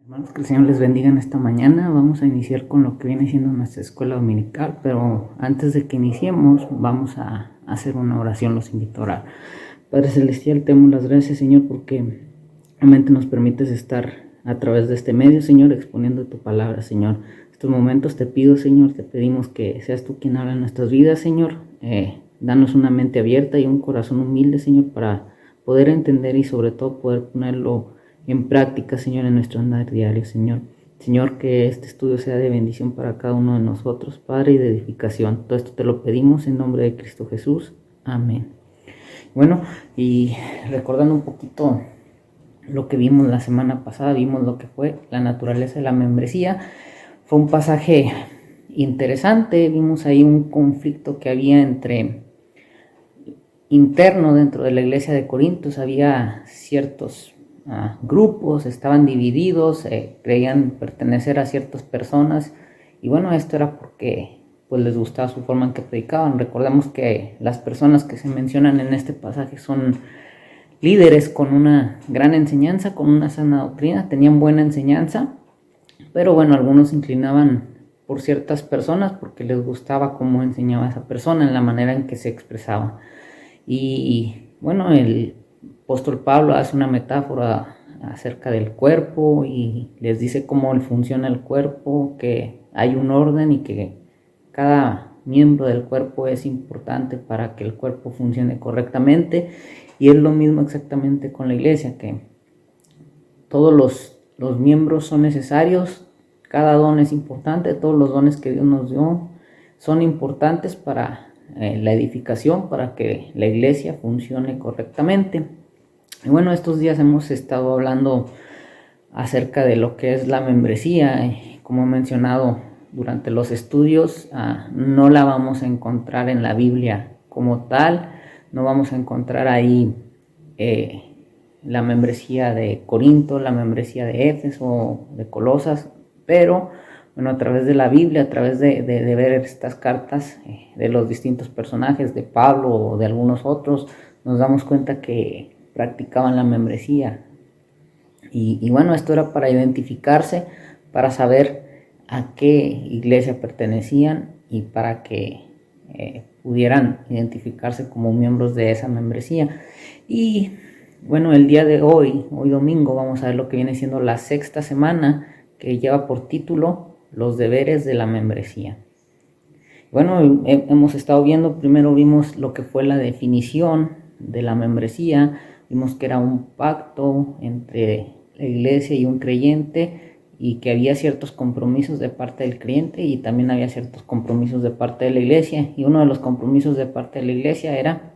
Hermanos, que el Señor les bendiga en esta mañana. Vamos a iniciar con lo que viene siendo nuestra escuela dominical, pero antes de que iniciemos, vamos a hacer una oración. Los invito a orar. Padre Celestial, te damos las gracias, Señor, porque realmente nos permites estar a través de este medio, Señor, exponiendo tu palabra, Señor. En estos momentos te pido, Señor, te pedimos que seas tú quien habla en nuestras vidas, Señor. Danos una mente abierta y un corazón humilde, Señor, para poder entender y sobre todo poder ponerlo en práctica, Señor, en nuestro andar diario, Señor. Señor, que este estudio sea de bendición para cada uno de nosotros, Padre, y de edificación. Todo esto te lo pedimos en nombre de Cristo Jesús. Amén. Bueno, y recordando un poquito lo que vimos la semana pasada, vimos lo que fue la naturaleza de la membresía. Fue un pasaje interesante, vimos ahí un conflicto que había interno dentro de la iglesia de Corintios. Había ciertos grupos, estaban divididos, creían pertenecer a ciertas personas, y bueno, esto era porque pues les gustaba su forma en que predicaban. Recordemos que las personas que se mencionan en este pasaje son líderes con una gran enseñanza, con una sana doctrina, tenían buena enseñanza, pero bueno, algunos se inclinaban por ciertas personas porque les gustaba cómo enseñaba esa persona, en la manera en que se expresaba. Y bueno, el apóstol Pablo hace una metáfora acerca del cuerpo y les dice cómo funciona el cuerpo, que hay un orden y que cada miembro del cuerpo es importante para que el cuerpo funcione correctamente. Y es lo mismo exactamente con la iglesia, que todos los miembros son necesarios, cada don es importante, todos los dones que Dios nos dio son importantes para la edificación, para que la iglesia funcione correctamente. Y bueno, estos días hemos estado hablando acerca de lo que es la membresía. Como he mencionado durante los estudios, no la vamos a encontrar en la Biblia como tal, no vamos a encontrar ahí la membresía de Corinto, la membresía de Éfeso, de Colosas, pero bueno, a través de la Biblia, a través de ver estas cartas de los distintos personajes, de Pablo o de algunos otros, nos damos cuenta que practicaban la membresía. Y bueno, esto era para identificarse, para saber a qué iglesia pertenecían y para que pudieran identificarse como miembros de esa membresía. Y bueno, el día de hoy domingo, vamos a ver lo que viene siendo la sexta semana, que lleva por título Los deberes de la membresía. Bueno, hemos estado viendo, primero vimos lo que fue la definición de la membresía, vimos que era un pacto entre la iglesia y un creyente, y que había ciertos compromisos de parte del creyente y también había ciertos compromisos de parte de la iglesia. Y uno de los compromisos de parte de la iglesia era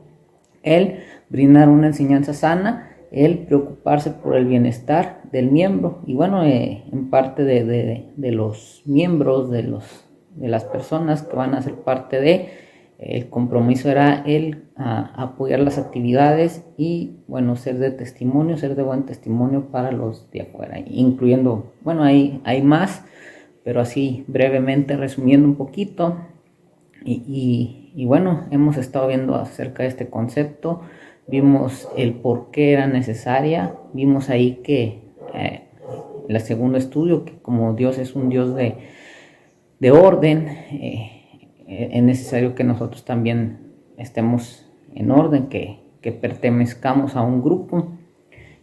el brindar una enseñanza sana, el preocuparse por el bienestar del miembro. Y bueno, en parte de los miembros, de las personas que van a ser parte el compromiso era el apoyar las actividades y bueno, ser de testimonio, ser de buen testimonio para los de afuera, incluyendo, bueno, hay más, pero así brevemente resumiendo un poquito. Y bueno, hemos estado viendo acerca de este concepto, vimos el por qué era necesaria, vimos ahí que el segundo estudio, que como Dios es un Dios de orden, es necesario que nosotros también estemos en orden, que pertenezcamos a un grupo.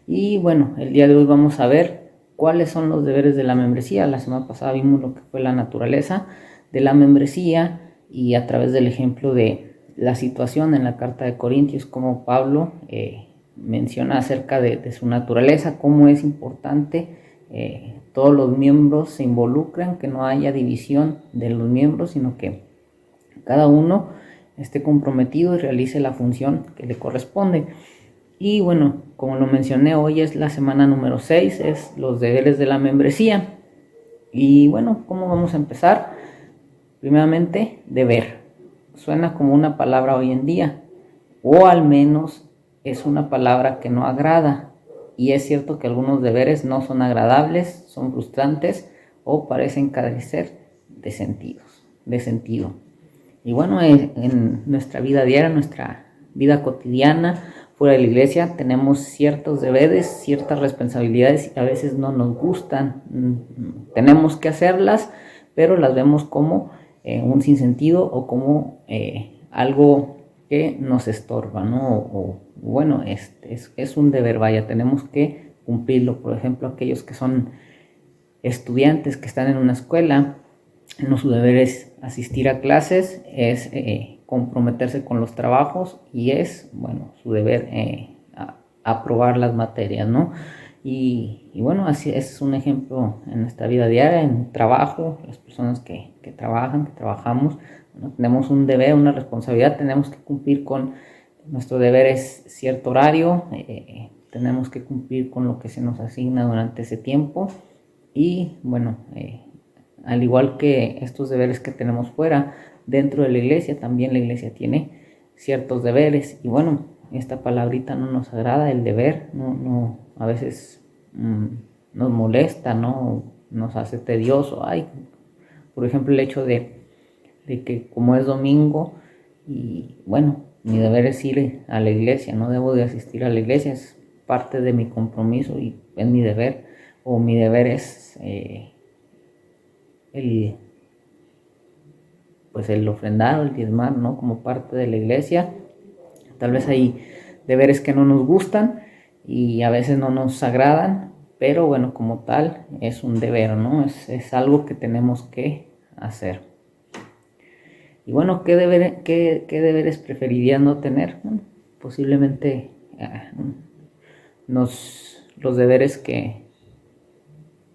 Y bueno, el día de hoy vamos a ver cuáles son los deberes de la membresía. La semana pasada vimos lo que fue la naturaleza de la membresía, y a través del ejemplo de la situación en la carta de Corintios, como Pablo menciona acerca de su naturaleza, cómo es importante, todos los miembros se involucran, que no haya división de los miembros, sino que cada uno esté comprometido y realice la función que le corresponde. Y bueno, como lo mencioné, hoy es la semana número 6, es los deberes de la membresía. Y bueno, ¿cómo vamos a empezar? Primeramente, deber. Suena como una palabra hoy en día, o al menos es una palabra que no agrada. Y es cierto que algunos deberes no son agradables, son frustrantes o parecen carecer de sentido. Y bueno, en nuestra vida diaria, nuestra vida cotidiana, fuera de la iglesia tenemos ciertos deberes, ciertas responsabilidades y a veces no nos gustan. Tenemos que hacerlas, pero las vemos como un sinsentido o como algo que nos estorba, ¿no? O bueno, es un deber, vaya, tenemos que cumplirlo. Por ejemplo, aquellos que son estudiantes que están en una escuela, no, su deber es asistir a clases, es comprometerse con los trabajos y es, bueno, su deber aprobar las materias, ¿no? Y bueno, así es un ejemplo en nuestra vida diaria, en trabajo, las personas que trabajan, que trabajamos, bueno, tenemos un deber, una responsabilidad, tenemos que cumplir con nuestro deber, es cierto horario, tenemos que cumplir con lo que se nos asigna durante ese tiempo y bueno, al igual que estos deberes que tenemos fuera, dentro de la iglesia, también la iglesia tiene ciertos deberes. Y bueno, esta palabrita no nos agrada, el deber, a veces nos molesta, ¿no? Nos hace tedioso. Ay, por ejemplo, el hecho de que como es domingo y bueno, mi deber es ir a la iglesia, no debo de asistir a la iglesia, es parte de mi compromiso y es mi deber, o mi deber es el ofrendar o el diezmar, ¿no? Como parte de la iglesia. Tal vez hay deberes que no nos gustan y a veces no nos agradan, pero bueno, como tal es un deber, ¿no? Es algo que tenemos que hacer. Y bueno, ¿qué deberes preferirías no tener? Bueno, posiblemente los deberes que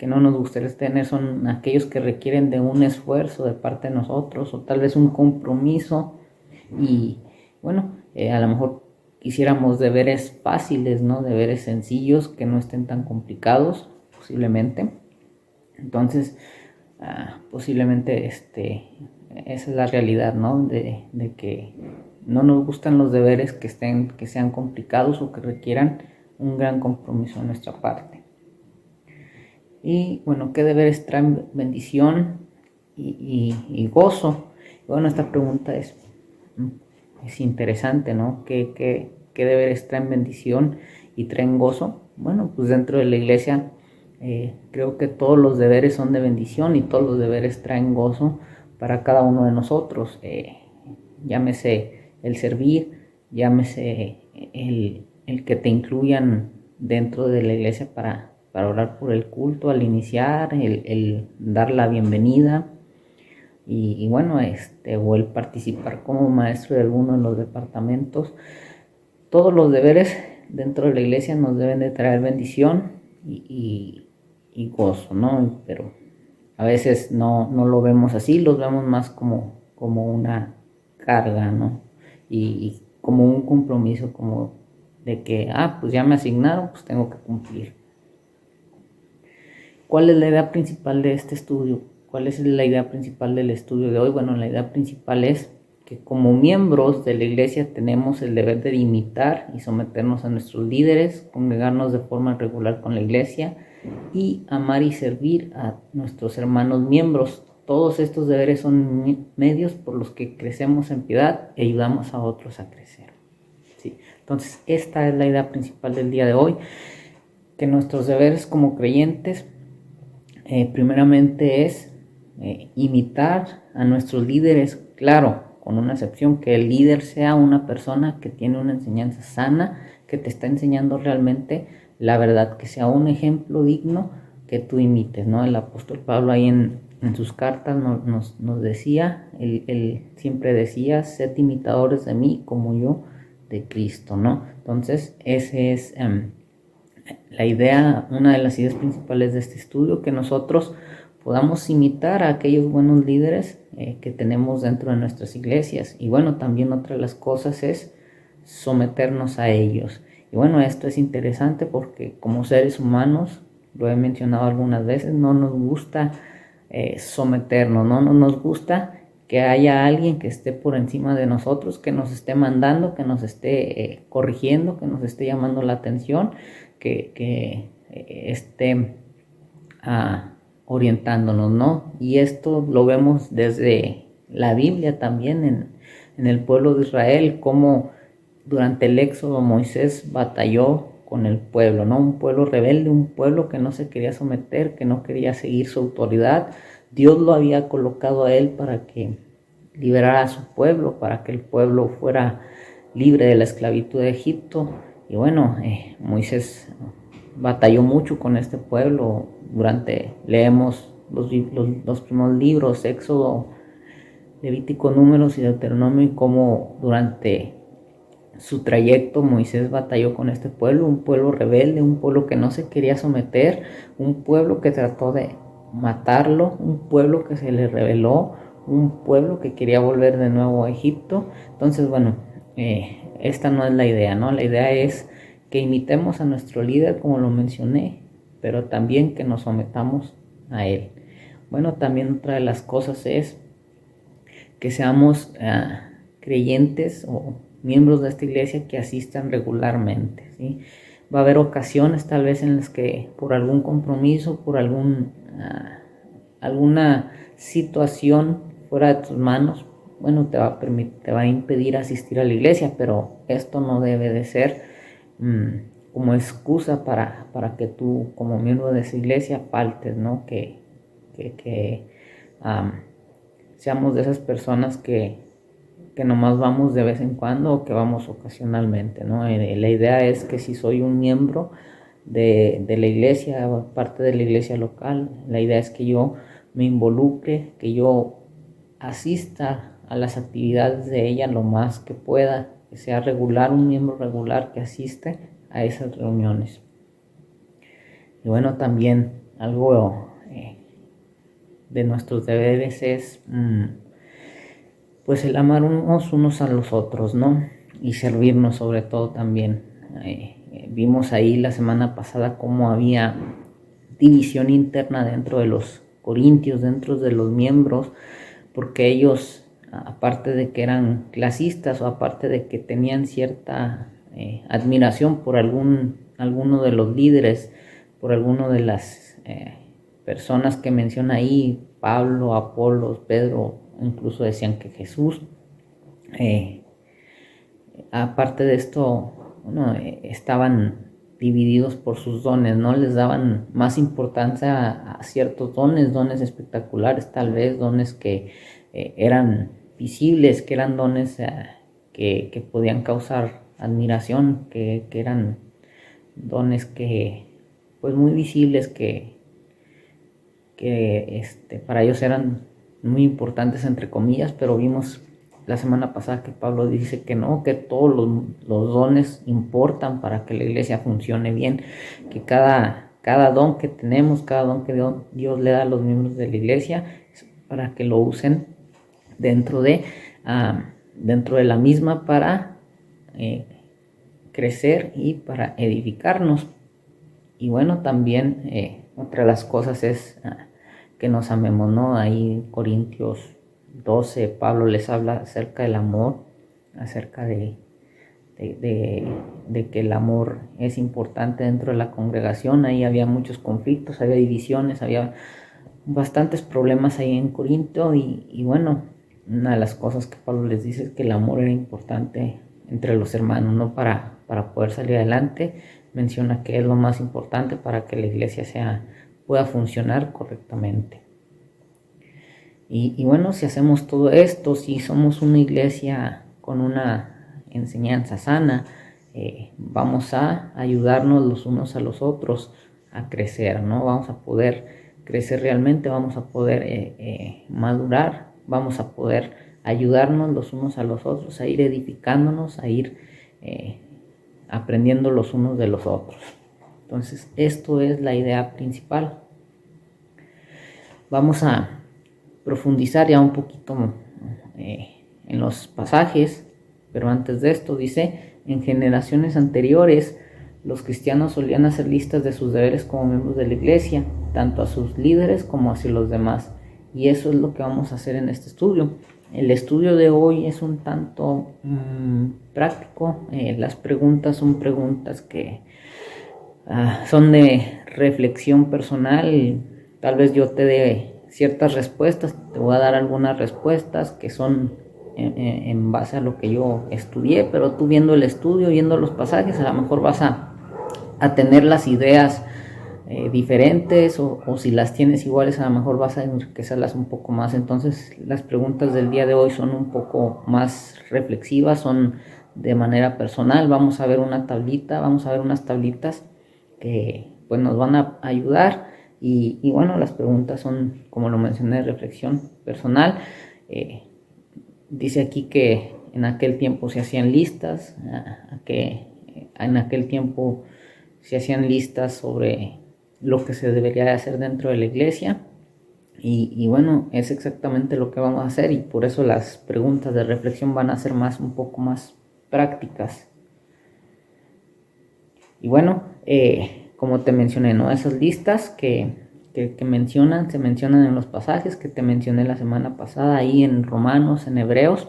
no nos gustaría tener son aquellos que requieren de un esfuerzo de parte de nosotros o tal vez un compromiso y bueno, a lo mejor quisiéramos deberes fáciles, ¿no? Deberes sencillos que no estén tan complicados posiblemente. Entonces, posiblemente esa es la realidad, ¿no? De que no nos gustan los deberes que sean complicados o que requieran un gran compromiso de nuestra parte. Y bueno, ¿qué deberes traen bendición y gozo? Bueno, esta pregunta es interesante, ¿no? ¿Qué deberes traen bendición y traen gozo? Bueno, pues dentro de la iglesia creo que todos los deberes son de bendición y todos los deberes traen gozo para cada uno de nosotros. Llámese el servir, llámese el que te incluyan dentro de la iglesia para orar por el culto al iniciar, el dar la bienvenida y bueno, o el participar como maestro de alguno de los departamentos. Todos los deberes dentro de la iglesia nos deben de traer bendición y gozo, ¿no? Pero a veces no lo vemos así, los vemos más como una carga, ¿no? Y como un compromiso, como de que, pues ya me asignaron, pues tengo que cumplir. ¿Cuál es la idea principal de este estudio? ¿Cuál es la idea principal del estudio de hoy? Bueno, la idea principal es que como miembros de la iglesia tenemos el deber de imitar y someternos a nuestros líderes, congregarnos de forma regular con la iglesia y amar y servir a nuestros hermanos miembros. Todos estos deberes son medios por los que crecemos en piedad y ayudamos a otros a crecer. ¿Sí? Entonces, esta es la idea principal del día de hoy, que nuestros deberes como creyentes primeramente es imitar a nuestros líderes, claro, con una excepción, que el líder sea una persona que tiene una enseñanza sana, que te está enseñando realmente la verdad, que sea un ejemplo digno que tú imites, ¿no? El apóstol Pablo ahí en sus cartas nos decía, él siempre decía, sed imitadores de mí como yo de Cristo, ¿no? Entonces, ese es la idea, una de las ideas principales de este estudio, que nosotros podamos imitar a aquellos buenos líderes que tenemos dentro de nuestras iglesias. Y bueno, también otra de las cosas es someternos a ellos. Y bueno, esto es interesante porque como seres humanos, lo he mencionado algunas veces, no nos gusta someternos, no nos gusta que haya alguien que esté por encima de nosotros, que nos esté mandando, que nos esté corrigiendo, que nos esté llamando la atención, que esté orientándonos, ¿no? Y esto lo vemos desde la Biblia también en el pueblo de Israel, cómo durante el éxodo Moisés batalló con el pueblo, ¿no? Un pueblo rebelde, un pueblo que no se quería someter, que no quería seguir su autoridad. Dios lo había colocado a él para que liberara a su pueblo, para que el pueblo fuera libre de la esclavitud de Egipto. Y bueno, Moisés batalló mucho con este pueblo. Leemos los primeros libros, Éxodo, Levítico, Números y Deuteronomio, y cómo durante su trayecto Moisés batalló con este pueblo, un pueblo rebelde, un pueblo que no se quería someter, un pueblo que trató de matarlo, un pueblo que se le rebeló, un pueblo que quería volver de nuevo a Egipto. Entonces, bueno, esta no es la idea, ¿no? La idea es que imitemos a nuestro líder, como lo mencioné, pero también que nos sometamos a él. Bueno, también otra de las cosas es que seamos creyentes o miembros de esta iglesia que asistan regularmente, ¿sí? Va a haber ocasiones tal vez en las que por algún compromiso, por alguna situación fuera de tus manos, bueno, te va a impedir asistir a la iglesia, pero esto no debe de ser como excusa para que tú como miembro de esa iglesia faltes, ¿no? Que seamos de esas personas que nomás vamos de vez en cuando o que vamos ocasionalmente, ¿no? La idea es que si soy un miembro de la iglesia, parte de la iglesia local, la idea es que yo me involucre, que yo asista a las actividades de ella lo más que pueda, que sea regular, un miembro regular que asiste a esas reuniones. Y bueno, también algo de nuestros deberes es pues el amar unos a los otros, ¿no? Y servirnos sobre todo también. Vimos ahí la semana pasada cómo había división interna dentro de los corintios, dentro de los miembros, porque ellos, aparte de que eran clasistas o aparte de que tenían cierta admiración por alguno de los líderes, por alguno de las personas que menciona ahí, Pablo, Apolos, Pedro, incluso decían que Jesús, aparte de esto, bueno, estaban divididos por sus dones, ¿no? Les daban más importancia a ciertos dones espectaculares, tal vez dones que eran visibles, que eran dones que podían causar admiración, que eran dones que, pues muy visibles, que para ellos eran muy importantes entre comillas, pero vimos la semana pasada que Pablo dice que no, que todos los dones importan para que la iglesia funcione bien, que cada don que tenemos, cada don que Dios le da a los miembros de la iglesia es para que lo usen dentro de la misma para crecer y para edificarnos. Y bueno, también otra de las cosas es que nos amemos, ¿no? Ahí en Corintios 12 Pablo les habla acerca del amor, acerca de que el amor es importante dentro de la congregación. Ahí había muchos conflictos, había divisiones, había bastantes problemas ahí en Corinto y bueno, una de las cosas que Pablo les dice es que el amor era importante entre los hermanos, ¿no? Para poder salir adelante. Menciona que es lo más importante para que la iglesia pueda funcionar correctamente. Y bueno, si hacemos todo esto, si somos una iglesia con una enseñanza sana, vamos a ayudarnos los unos a los otros a crecer, ¿no? Vamos a poder crecer realmente, vamos a poder madurar, vamos a poder ayudarnos los unos a los otros, a ir edificándonos, a ir aprendiendo los unos de los otros. Entonces, esto es la idea principal. Vamos a profundizar ya un poquito en los pasajes, pero antes de esto dice: en generaciones anteriores los cristianos solían hacer listas de sus deberes como miembros de la iglesia, tanto a sus líderes como hacia los demás, y eso es lo que vamos a hacer en este estudio. El estudio de hoy es un tanto práctico. Las preguntas son preguntas que son de reflexión personal. Tal vez yo te dé ciertas respuestas, te voy a dar algunas respuestas que son en base a lo que yo estudié, pero tú viendo el estudio, viendo los pasajes, a lo mejor vas a tener las ideas diferentes, o si las tienes iguales, a lo mejor vas a enriquecerlas un poco más. Entonces las preguntas del día de hoy son un poco más reflexivas, son de manera personal. Vamos a ver una tablita, vamos a ver unas tablitas que pues nos van a ayudar, y bueno, las preguntas son, como lo mencioné, de reflexión personal. Dice aquí que en aquel tiempo se hacían listas, que en aquel tiempo se hacían listas sobre lo que se debería de hacer dentro de la iglesia, y bueno, es exactamente lo que vamos a hacer, y por eso las preguntas de reflexión van a ser un poco más prácticas. Y bueno, como te mencioné, ¿no? Esas listas que se mencionan en los pasajes que te mencioné la semana pasada, ahí en Romanos, en Hebreos.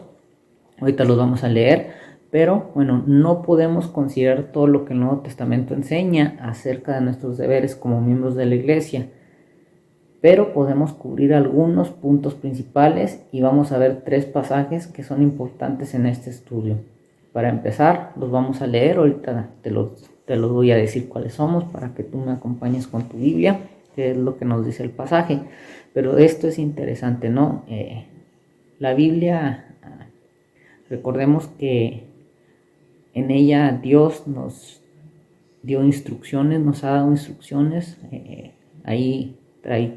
Ahorita los vamos a leer, pero bueno, no podemos considerar todo lo que el Nuevo Testamento enseña acerca de nuestros deberes como miembros de la iglesia, pero podemos cubrir algunos puntos principales, y vamos a ver 3 pasajes que son importantes en este estudio. Para empezar, los vamos a leer. Ahorita te los voy a decir cuáles somos para que tú me acompañes con tu Biblia, que es lo que nos dice el pasaje. Pero esto es interesante, ¿no? La Biblia, recordemos que en ella Dios nos dio instrucciones, nos ha dado instrucciones. Ahí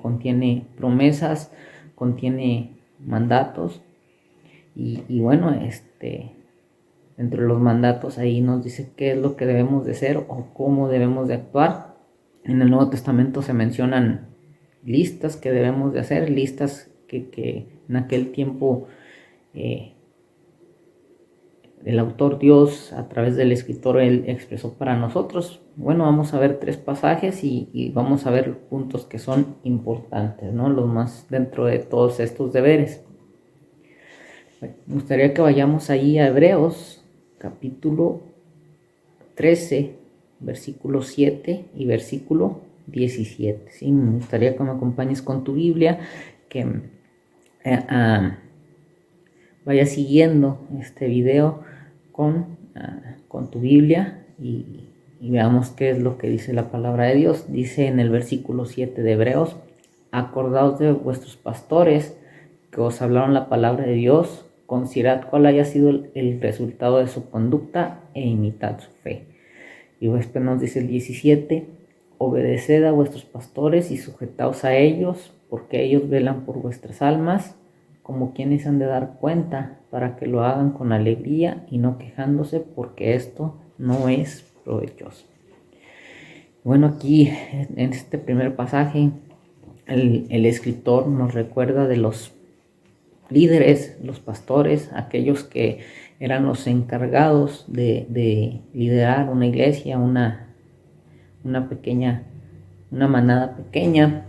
contiene promesas, contiene mandatos, y bueno, dentro de los mandatos ahí nos dice qué es lo que debemos de hacer o cómo debemos de actuar. En el Nuevo Testamento se mencionan listas que debemos de hacer, listas que en aquel tiempo el autor Dios, a través del escritor, él expresó para nosotros. Bueno, vamos a ver 3 pasajes y vamos a ver puntos que son importantes, ¿no? Los más dentro de todos estos deberes. Me gustaría que vayamos ahí a Hebreos, capítulo 13, versículo 7 y versículo 17. ¿Sí? Me gustaría que me acompañes con tu Biblia, que vayas siguiendo este video con tu Biblia, y veamos qué es lo que dice la palabra de Dios. Dice en el versículo 7 de Hebreos: acordaos de vuestros pastores que os hablaron la palabra de Dios, considerad cuál haya sido el resultado de su conducta e imitad su fe. Y después nos dice el 17: obedeced a vuestros pastores y sujetaos a ellos, porque ellos velan por vuestras almas, como quienes han de dar cuenta, para que lo hagan con alegría y no quejándose, porque esto no es provechoso. Bueno, aquí en este primer pasaje el escritor nos recuerda de los líderes, los pastores, aquellos que eran los encargados de liderar una iglesia, una manada pequeña.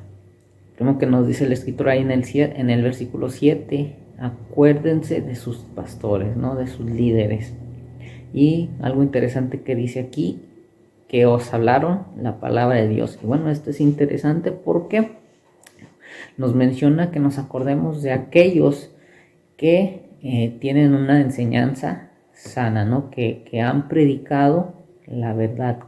Como que nos dice el escritor ahí en el versículo 7, acuérdense de sus pastores, ¿no? De sus líderes. Y algo interesante que dice aquí, que os hablaron la palabra de Dios. Y bueno, esto es interesante porque nos menciona que nos acordemos de aquellos que tienen una enseñanza sana, ¿no? Que han predicado la verdad,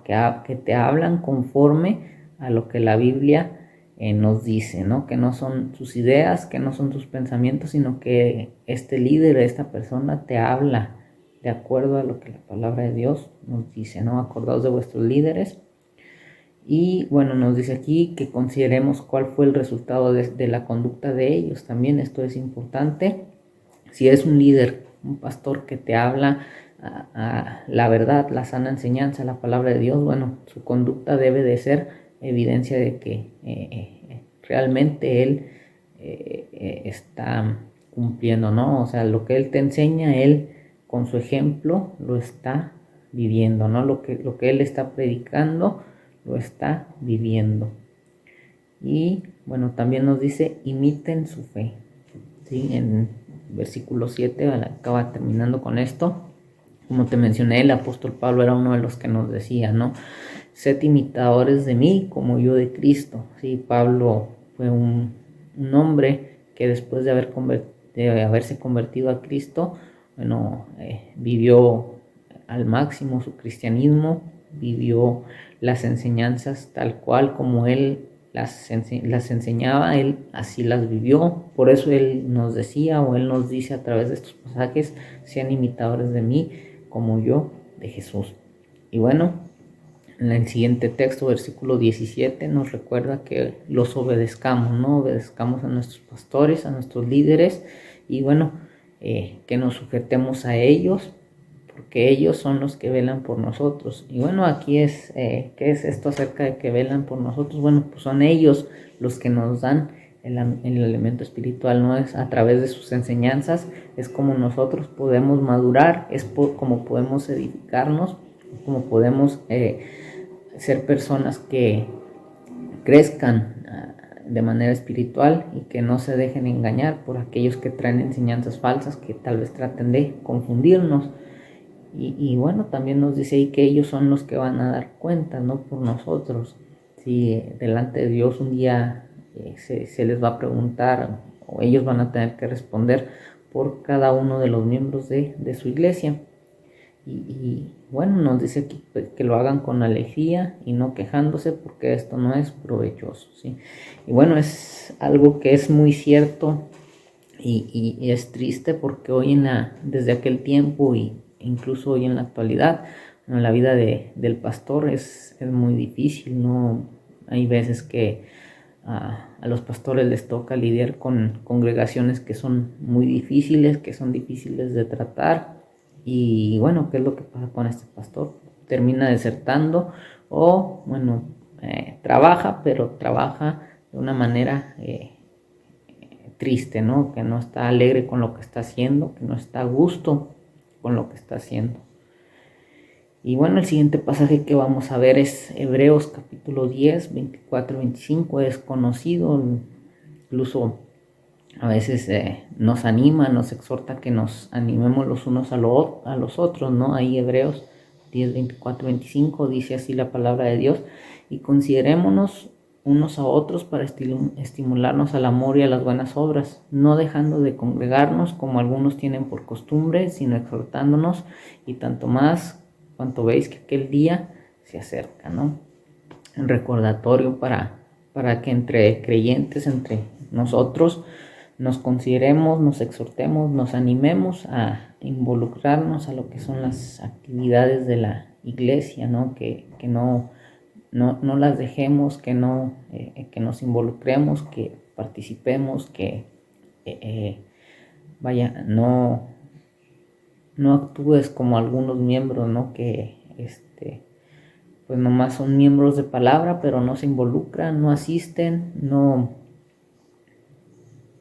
que te hablan conforme a lo que la Biblia nos dice, ¿no? Que no son sus ideas, que no son tus pensamientos, sino que este líder, esta persona te habla de acuerdo a lo que la palabra de Dios nos dice, ¿no? Acordaos de vuestros líderes. Y bueno, nos dice aquí que consideremos cuál fue el resultado de la conducta de ellos. También esto es importante. Si es un líder, un pastor que te habla a la verdad, la sana enseñanza, la palabra de Dios, bueno, su conducta debe de ser evidencia de que realmente él está cumpliendo, ¿no? O sea, lo que él te enseña, él con su ejemplo lo está viviendo, ¿no? Lo que él está predicando lo está viviendo. Y bueno, también nos dice, imiten su fe. ¿Sí? En versículo 7 acaba terminando con esto. Como te mencioné, el apóstol Pablo era uno de los que nos decía, ¿no? Sed imitadores de mí como yo de Cristo. Sí, Pablo fue un hombre que después de haber de haberse convertido a Cristo, bueno, vivió al máximo su cristianismo, vivió las enseñanzas tal cual como Él las enseñaba, Él así las vivió. Por eso Él nos decía, o Él nos dice a través de estos pasajes: sean imitadores de mí como yo de Jesús. Y bueno, en el siguiente texto, versículo 17, nos recuerda que los obedezcamos, ¿no? Obedezcamos a nuestros pastores, a nuestros líderes, y bueno, que nos sujetemos a ellos, porque ellos son los que velan por nosotros. Y bueno, aquí es, ¿qué es esto acerca de que velan por nosotros? Bueno, pues son ellos los que nos dan el elemento espiritual, ¿no? Es a través de sus enseñanzas, es como nosotros podemos madurar, es como podemos edificarnos, como podemos ser personas que crezcan de manera espiritual y que no se dejen engañar por aquellos que traen enseñanzas falsas que tal vez traten de confundirnos. Y bueno, también nos dice ahí que ellos son los que van a dar cuenta, no por nosotros. Si delante de Dios un día se les va a preguntar, o ellos van a tener que responder por cada uno de los miembros de su iglesia. Y bueno, nos dice que lo hagan con alegría y no quejándose, porque esto no es provechoso, ¿sí? Y bueno, es algo que es muy cierto y es triste, porque hoy desde aquel tiempo e incluso hoy en la actualidad, en la vida del pastor es muy difícil, ¿no? Hay veces que a los pastores les toca lidiar con congregaciones que son muy difíciles, que son difíciles de tratar. Y bueno, ¿qué es lo que pasa con este pastor? Termina desertando, o bueno, trabaja, pero trabaja de una manera triste, ¿no? Que no está alegre con lo que está haciendo, que no está a gusto con lo que está haciendo. Y bueno, el siguiente pasaje que vamos a ver es Hebreos capítulo 10, 24-25. Es conocido, incluso a veces nos anima, nos exhorta que nos animemos los unos a los otros, ¿no? Ahí Hebreos 10, 24-25 dice así la palabra de Dios: y considerémonos unos a otros para estimularnos al amor y a las buenas obras, no dejando de congregarnos como algunos tienen por costumbre, sino exhortándonos, y tanto más cuanto veis que aquel día se acerca, ¿no? Un recordatorio para que entre creyentes, entre nosotros, nos consideremos, nos exhortemos, nos animemos a involucrarnos a lo que son las actividades de la iglesia, ¿no? Que no las dejemos, que nos involucremos, que participemos, que no actúes como algunos miembros, ¿no? Que pues nomás son miembros de palabra, pero no se involucran, no asisten,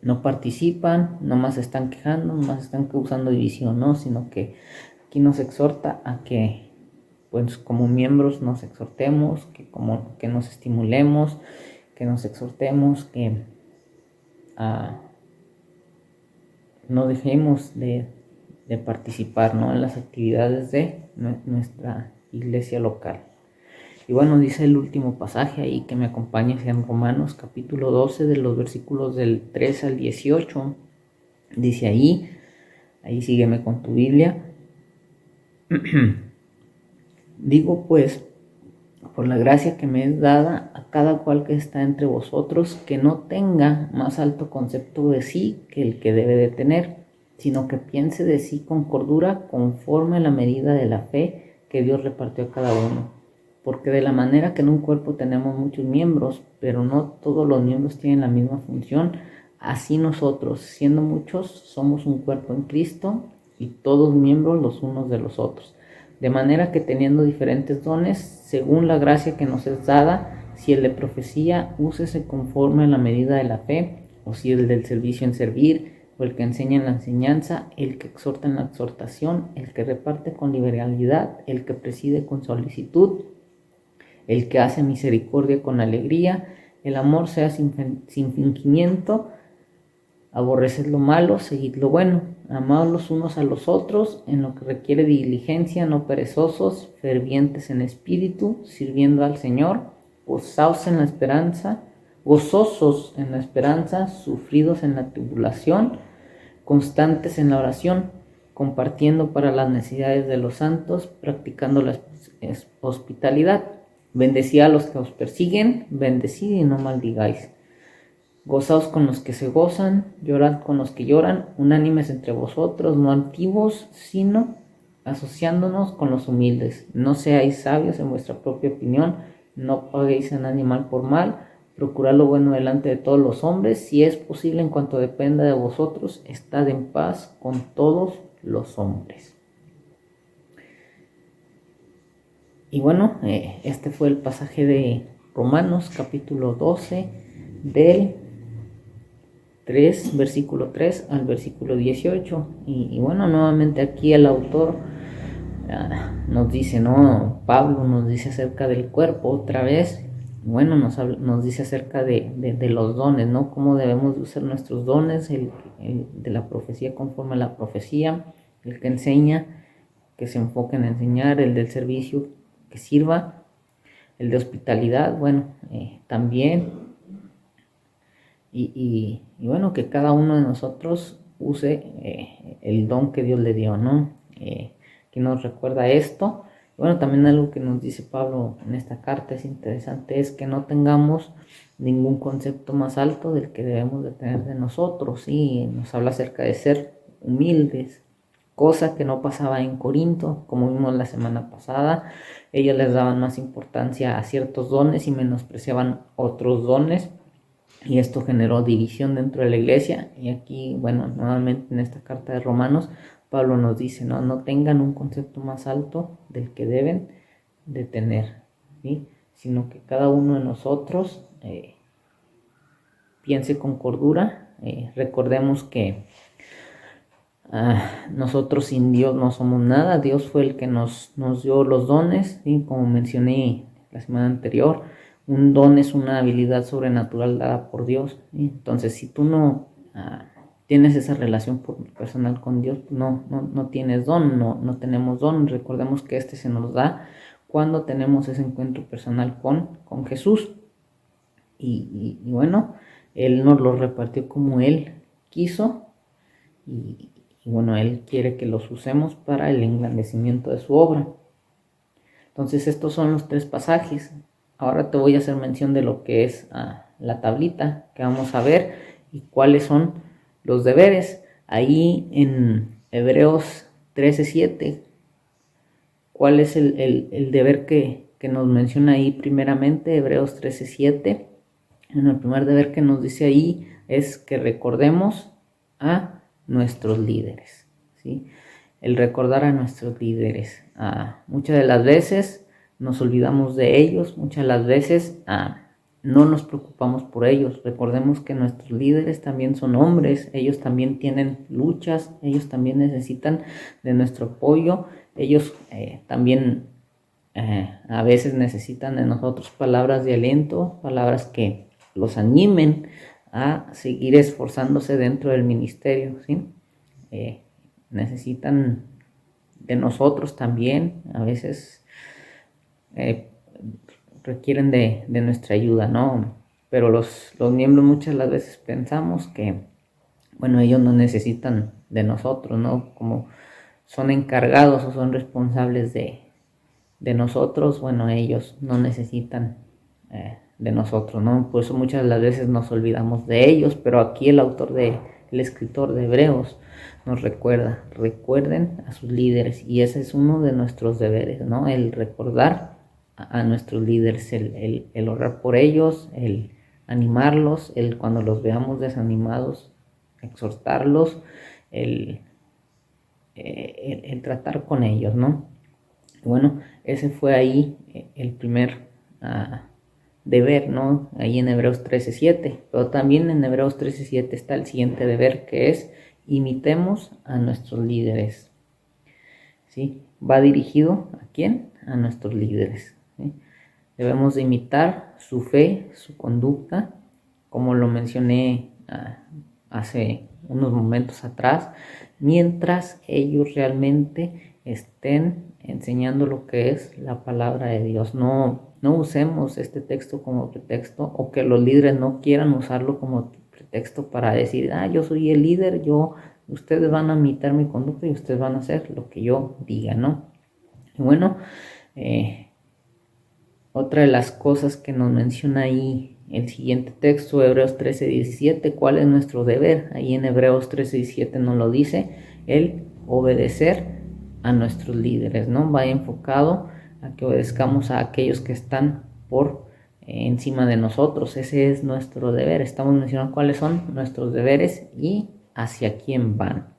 no participan, nomás están quejando, nomás están causando división, ¿no? Sino que aquí nos exhorta a que, pues como miembros, nos exhortemos, que nos estimulemos, que nos exhortemos, que no dejemos de participar, ¿no? En las actividades de nuestra iglesia local. Y bueno, dice el último pasaje ahí que me acompaña, en Romanos capítulo 12, de los versículos del 3 al 18. Dice ahí sígueme con tu Biblia. Digo pues, por la gracia que me es dada, a cada cual que está entre vosotros, que no tenga más alto concepto de sí que el que debe de tener, sino que piense de sí con cordura, conforme a la medida de la fe que Dios repartió a cada uno. Porque de la manera que en un cuerpo tenemos muchos miembros, pero no todos los miembros tienen la misma función, así nosotros, siendo muchos, somos un cuerpo en Cristo, y todos miembros los unos de los otros. De manera que, teniendo diferentes dones, según la gracia que nos es dada, si el de profecía, úsese conforme a la medida de la fe, o si el del servicio, en servir, o el que enseña en la enseñanza, el que exhorta en la exhortación, el que reparte con liberalidad, el que preside con solicitud, el que hace misericordia con alegría. El amor sea sin fingimiento. Aborreced lo malo, seguid lo bueno. Amaos los unos a los otros en lo que requiere diligencia, no perezosos, fervientes en espíritu, sirviendo al Señor, gozosos en la esperanza, sufridos en la tribulación, constantes en la oración, compartiendo para las necesidades de los santos, practicando la hospitalidad. Bendecid a los que os persiguen, bendecid y no maldigáis. Gozaos con los que se gozan, llorad con los que lloran, unánimes entre vosotros, no altivos, sino asociándonos con los humildes. No seáis sabios en vuestra propia opinión, no paguéis a nadie mal por mal, procurad lo bueno delante de todos los hombres, si es posible en cuanto dependa de vosotros, estad en paz con todos los hombres. Y bueno, este fue el pasaje de Romanos capítulo 12 del 3, versículo 3 al versículo 18. Y bueno, nuevamente aquí el autor nos dice, ¿no? Pablo nos dice acerca del cuerpo otra vez. Bueno, nos dice acerca de los dones, ¿no? Cómo debemos usar nuestros dones, el de la profecía conforme a la profecía, el que enseña, que se enfoque en enseñar, el del servicio, que sirva, el de hospitalidad, bueno, también, y bueno, que cada uno de nosotros use el don que Dios le dio, ¿no? Que nos recuerda esto. Bueno, también algo que nos dice Pablo en esta carta es interesante, es que no tengamos ningún concepto más alto del que debemos de tener de nosotros, ¿sí? Nos habla acerca de ser humildes, cosa que no pasaba en Corinto, como vimos la semana pasada. Ellos les daban más importancia a ciertos dones y menospreciaban otros dones, y esto generó división dentro de la iglesia. Y aquí, bueno, nuevamente en esta carta de Romanos, Pablo nos dice, no tengan un concepto más alto del que deben de tener, ¿sí? Sino que cada uno de nosotros piense con cordura. Recordemos que nosotros sin Dios no somos nada. Dios fue el que nos dio los dones, ¿sí? Como mencioné la semana anterior, un don es una habilidad sobrenatural dada por Dios, ¿sí? Entonces, si tú no tienes esa relación personal con Dios, no tienes don, no tenemos don. Recordemos que este se nos da cuando tenemos ese encuentro personal con Jesús. Y bueno, Él nos lo repartió como Él quiso, y bueno, Él quiere que los usemos para el engrandecimiento de su obra. Entonces, estos son los 3 pasajes. Ahora te voy a hacer mención de lo que es la tablita que vamos a ver y cuáles son los deberes. Ahí en Hebreos 13:7, ¿cuál es el deber que nos menciona ahí primeramente? Hebreos 13:7. El primer deber que nos dice ahí es que recordemos a nuestros líderes, ¿sí? El recordar a nuestros líderes. Muchas de las veces nos olvidamos de ellos, muchas de las veces no nos preocupamos por ellos. Recordemos que nuestros líderes también son hombres, ellos también tienen luchas, ellos también necesitan de nuestro apoyo, ellos también a veces necesitan de nosotros palabras de aliento, palabras que los animen a seguir esforzándose dentro del ministerio, ¿sí? Necesitan de nosotros también, a veces requieren de nuestra ayuda, ¿no? Pero los miembros muchas las veces pensamos que, bueno, ellos no necesitan de nosotros, ¿no? Como son encargados o son responsables de nosotros, bueno, ellos no necesitan de nosotros, ¿no? Por eso muchas de las veces nos olvidamos de ellos, pero aquí el escritor de Hebreos nos recuerda, recuerden a sus líderes, y ese es uno de nuestros deberes, ¿no? El recordar a nuestros líderes, el orar por ellos, el animarlos, el cuando los veamos desanimados, exhortarlos, el tratar con ellos, ¿no? Bueno, ese fue ahí el primer deber, ¿no? Ahí en Hebreos 13:7, pero también en Hebreos 13:7 está el siguiente deber, que es imitemos a nuestros líderes, ¿sí? Va dirigido ¿a quién? A nuestros líderes, ¿sí? Debemos de imitar su fe, su conducta, como lo mencioné hace unos momentos atrás, mientras ellos realmente estén enseñando lo que es la palabra de Dios. No usemos este texto como pretexto, o que los líderes no quieran usarlo como pretexto para decir, yo soy el líder, yo ustedes van a imitar mi conducta y ustedes van a hacer lo que yo diga, ¿no? Y bueno, otra de las cosas que nos menciona ahí el siguiente texto, Hebreos 13:17, ¿cuál es nuestro deber? Ahí en Hebreos 13:17 nos lo dice, el obedecer a nuestros líderes, ¿no? Va enfocado a que obedezcamos a aquellos que están por encima de nosotros. Ese es nuestro deber. Estamos mencionando cuáles son nuestros deberes y hacia quién van.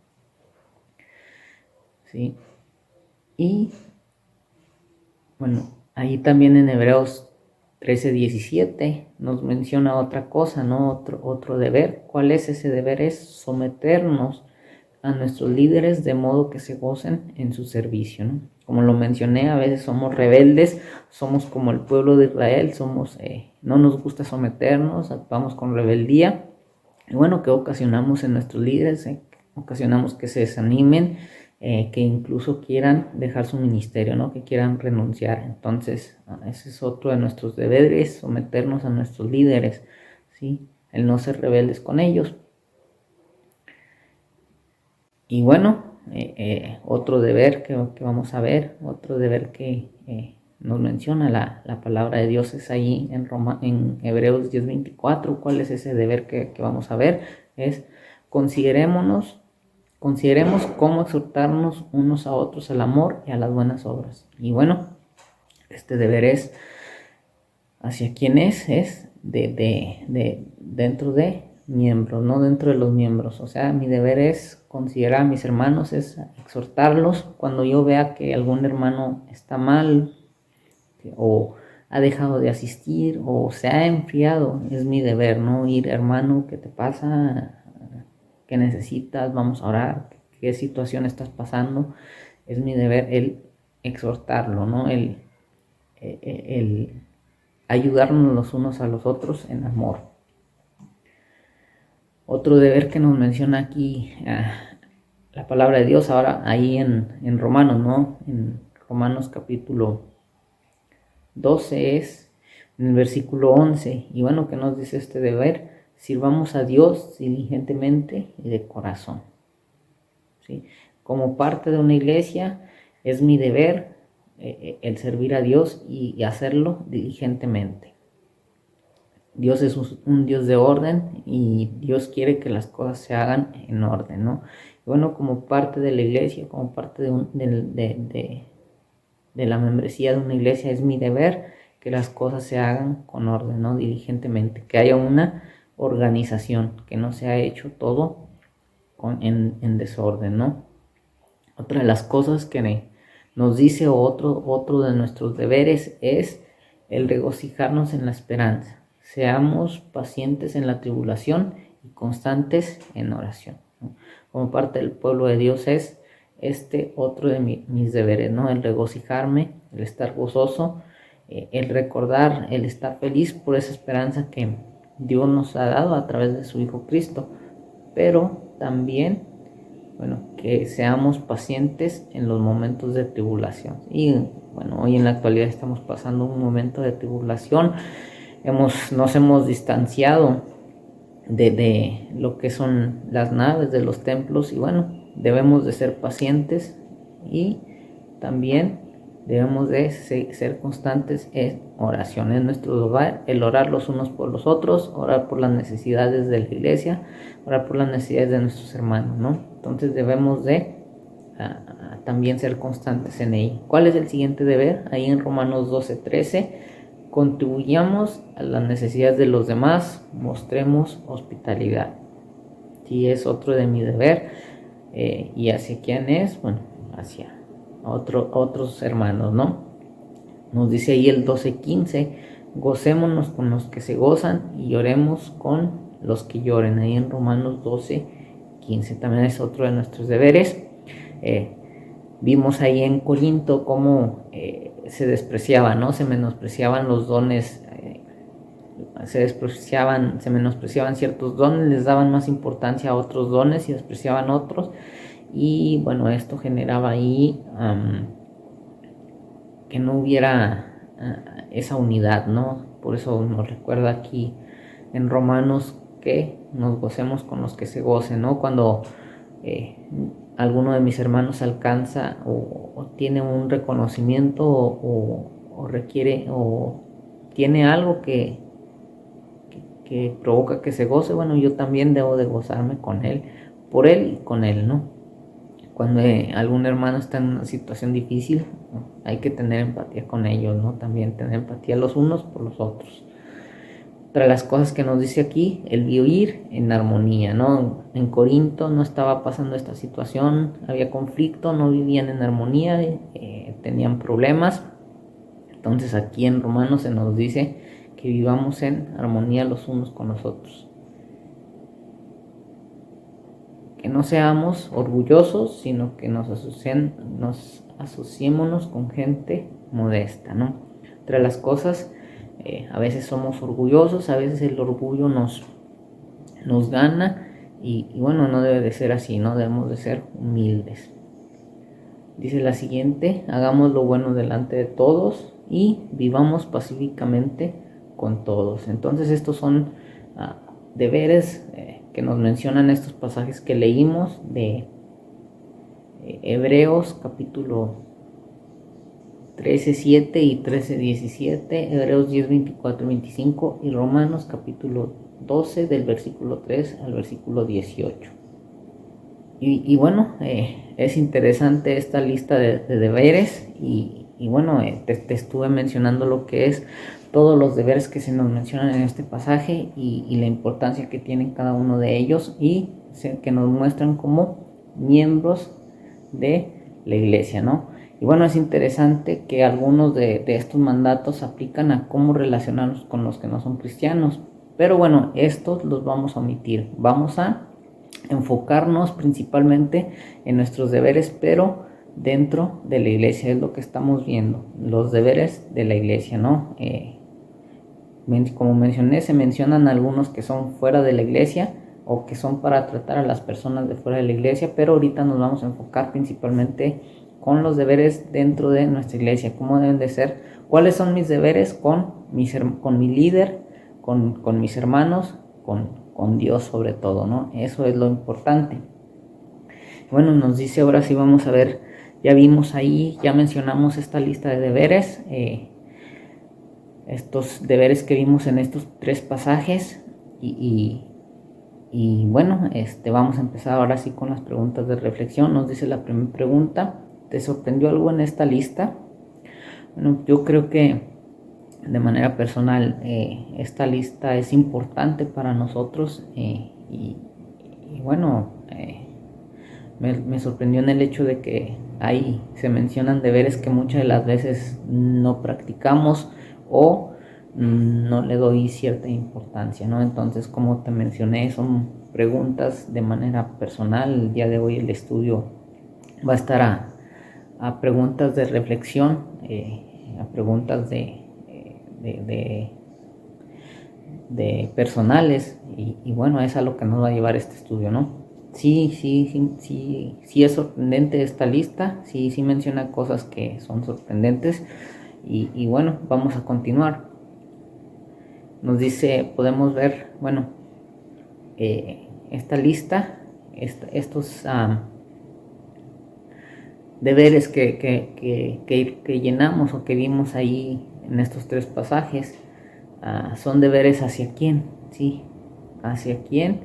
¿Sí? Y bueno, ahí también en Hebreos 13:17 nos menciona otra cosa, ¿no? Otro deber. ¿Cuál es ese deber? Es someternos a nuestros líderes de modo que se gocen en su servicio, ¿no? Como lo mencioné, a veces somos rebeldes, somos como el pueblo de Israel, no nos gusta someternos, actuamos con rebeldía. Y bueno, ¿qué ocasionamos en nuestros líderes? Ocasionamos que se desanimen, que incluso quieran dejar su ministerio, ¿no? Que quieran renunciar. Entonces, ese es otro de nuestros deberes, someternos a nuestros líderes, ¿sí? El no ser rebeldes con ellos. Y bueno, otro deber que vamos a ver, otro deber que nos menciona la palabra de Dios es ahí en Hebreos 10:24. ¿Cuál es ese deber que vamos a ver? Es consideremos cómo exhortarnos unos a otros al amor y a las buenas obras. Y bueno, este deber es hacia quién es dentro de miembros, no dentro de los miembros. O sea, mi deber es considerar a mis hermanos, es exhortarlos cuando yo vea que algún hermano está mal o ha dejado de asistir o se ha enfriado. Es mi deber, ¿no? Ir, hermano, ¿qué te pasa? ¿Qué necesitas? Vamos a orar. ¿Qué situación estás pasando? Es mi deber el exhortarlo, ¿no? El ayudarnos los unos a los otros en amor. Otro deber que nos menciona aquí la palabra de Dios ahora ahí en Romanos, ¿no? En Romanos capítulo 12 es en el versículo 11. Y bueno, ¿qué nos dice este deber? Sirvamos a Dios diligentemente y de corazón. ¿Sí? Como parte de una iglesia es mi deber el servir a Dios y hacerlo diligentemente. Dios es un Dios de orden y Dios quiere que las cosas se hagan en orden, ¿no? Y bueno, como parte de la iglesia, como parte de la membresía de una iglesia, es mi deber que las cosas se hagan con orden, ¿no? Diligentemente, que haya una organización, que no se ha hecho todo en desorden, ¿no? Otra de las cosas que nos dice otro de nuestros deberes es el regocijarnos en la esperanza. Seamos pacientes en la tribulación y constantes en oración, ¿no? Como parte del pueblo de Dios es otro de mis deberes, ¿no? El regocijarme, el estar gozoso, el recordar, el estar feliz por esa esperanza que Dios nos ha dado a través de su Hijo Cristo, pero también, bueno, que seamos pacientes en los momentos de tribulación. Y bueno, hoy en la actualidad estamos pasando un momento de tribulación. Nos hemos distanciado de lo que son las naves, de los templos, y bueno, debemos de ser pacientes y también debemos de ser constantes en oración. En nuestro hogar, el orar los unos por los otros, orar por las necesidades de la iglesia, orar por las necesidades de nuestros hermanos, ¿no? Entonces debemos de también ser constantes en ello. ¿Cuál es el siguiente deber? Ahí en Romanos 12:13, contribuyamos a las necesidades de los demás, mostremos hospitalidad. Sí, es otro de mi deber. ¿Y hacia quién es? Bueno, hacia otros hermanos, ¿no? Nos dice ahí el 12:15, gocémonos con los que se gozan y lloremos con los que lloren. Ahí en Romanos 12:15 también es otro de nuestros deberes. Vimos ahí en Corinto cómo se despreciaban, ¿no? Se menospreciaban los dones, se menospreciaban ciertos dones, les daban más importancia a otros dones y despreciaban otros. Y bueno, esto generaba ahí que no hubiera esa unidad, ¿no? Por eso nos recuerda aquí en Romanos que nos gocemos con los que se gocen, ¿no? Cuando eh, alguno de mis hermanos alcanza o tiene un reconocimiento o requiere o tiene algo que provoca que se goce, bueno, yo también debo de gozarme con él, por él y con él, ¿no? Cuando algún hermano está en una situación difícil, ¿no? Hay que tener empatía con ellos, ¿no? También tener empatía los unos por los otros. Otra de las cosas que nos dice aquí, el vivir en armonía, ¿no? En Corinto no estaba pasando esta situación, había conflicto, no vivían en armonía, tenían problemas. Entonces aquí en Romanos se nos dice que vivamos en armonía los unos con los otros. Que no seamos orgullosos, sino que nos asociémonos con gente modesta, ¿no? Entre las cosas, a veces somos orgullosos, a veces el orgullo nos gana y bueno, no debe de ser así, no debemos de ser humildes. Dice la siguiente, hagamos lo bueno delante de todos y vivamos pacíficamente con todos. Entonces estos son deberes que nos mencionan estos pasajes que leímos de Hebreos capítulo 13:7 y 13:17, Hebreos 10:24-25 y Romanos capítulo 12 del versículo 3 al versículo 18. Y bueno, es interesante esta lista de deberes y bueno, te estuve mencionando lo que es todos los deberes que se nos mencionan en este pasaje y la importancia que tienen cada uno de ellos y que nos muestran como miembros de la iglesia, ¿no? Y bueno, es interesante que algunos de estos mandatos aplican a cómo relacionarnos con los que no son cristianos, pero bueno, estos los vamos a omitir, vamos a enfocarnos principalmente en nuestros deberes, pero dentro de la iglesia es lo que estamos viendo, los deberes de la iglesia, ¿no? Como mencioné, se mencionan algunos que son fuera de la iglesia o que son para tratar a las personas de fuera de la iglesia, pero ahorita nos vamos a enfocar principalmente con los deberes dentro de nuestra iglesia, cómo deben de ser, cuáles son mis deberes con mi líder, con mis hermanos, con Dios sobre todo, ¿no? Eso es lo importante. Bueno, nos dice ahora sí, vamos a ver, ya vimos ahí, ya mencionamos esta lista de deberes, estos deberes que vimos en estos 3 pasajes y bueno, vamos a empezar ahora sí con las preguntas de reflexión. Nos dice la primera pregunta, ¿te sorprendió algo en esta lista? Bueno, yo creo que de manera personal esta lista es importante para nosotros y bueno, me sorprendió en el hecho de que ahí se mencionan deberes que muchas de las veces no practicamos o no le doy cierta importancia, ¿no? Entonces, como te mencioné, son preguntas de manera personal. El día de hoy el estudio va a estar a preguntas de reflexión, a preguntas de personales y bueno, es a lo que nos va a llevar este estudio, ¿no? Sí es sorprendente esta lista, sí menciona cosas que son sorprendentes y bueno, vamos a continuar. Nos dice, podemos ver, bueno, esta lista, estos deberes que llenamos o que vimos ahí en estos 3 pasajes, son deberes hacia quién, ¿sí? Hacia quién.